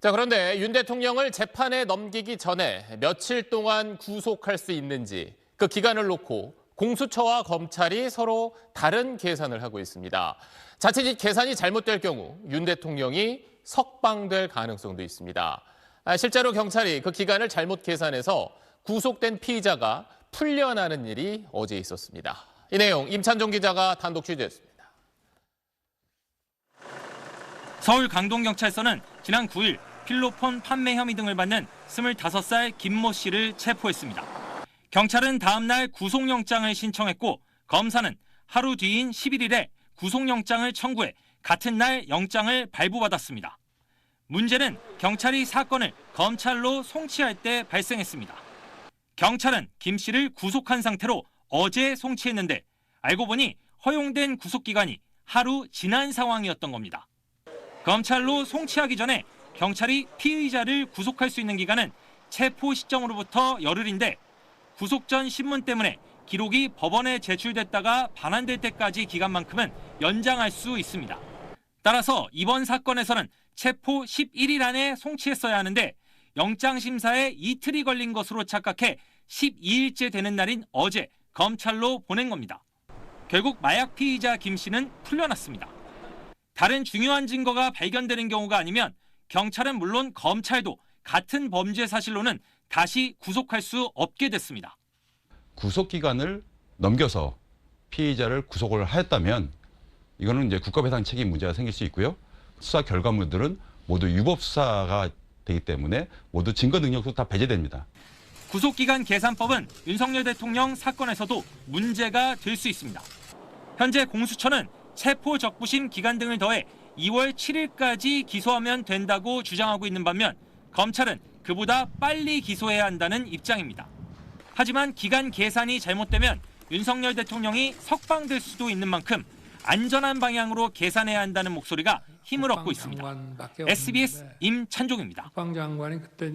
자, 그런데 윤 대통령을 재판에 넘기기 전에 며칠 동안 구속할 수 있는지 그 기간을 놓고 공수처와 검찰이 서로 다른 계산을 하고 있습니다. 자칫 이 계산이 잘못될 경우 윤 대통령이 석방될 가능성도 있습니다. 실제로 경찰이 그 기간을 잘못 계산해서 구속된 피의자가 풀려나는 일이 어제 있었습니다. 이 내용 임찬종 기자가 단독 취재했습니다. 서울 강동경찰서는 지난 9일 필로폰 판매 혐의 등을 받는 25살 김모 씨를 체포했습니다. 경찰은 다음 날 구속영장을 신청했고 검사는 하루 뒤인 11일에 구속영장을 청구해 같은 날 영장을 발부받았습니다. 문제는 경찰이 사건을 검찰로 송치할 때 발생했습니다. 경찰은 김 씨를 구속한 상태로 어제 송치했는데 알고 보니 허용된 구속기간이 하루 지난 상황이었던 겁니다. 검찰로 송치하기 전에 경찰이 피의자를 구속할 수 있는 기간은 체포 시점으로부터 열흘인데 구속 전 신문 때문에 기록이 법원에 제출됐다가 반환될 때까지 기간만큼은 연장할 수 있습니다. 따라서 이번 사건에서는 체포 11일 안에 송치했어야 하는데 영장 심사에 이틀이 걸린 것으로 착각해 12일째 되는 날인 어제 검찰로 보낸 겁니다. 결국 마약 피의자 김 씨는 풀려났습니다. 다른 중요한 증거가 발견되는 경우가 아니면 경찰은 물론 검찰도 같은 범죄 사실로는 다시 구속할 수 없게 됐습니다. 구속기간을 넘겨서 피의자를 구속을 하였다면 이거는 이제 국가배상 책임 문제가 생길 수 있고요. 수사 결과물들은 모두 유법 수사가 되기 때문에 모두 증거 능력도 다 배제됩니다. 구속기간 계산법은 윤석열 대통령 사건에서도 문제가 될 수 있습니다. 현재 공수처는 체포 적부심 기간 등을 더해 2월 7일까지 기소하면 된다고 주장하고 있는 반면 검찰은 그보다 빨리 기소해야 한다는 입장입니다. 하지만 기간 계산이 잘못되면 윤석열 대통령이 석방될 수도 있는 만큼 안전한 방향으로 계산해야 한다는 목소리가 힘을 얻고 있습니다. SBS 임찬종입니다. 국방장관이 그때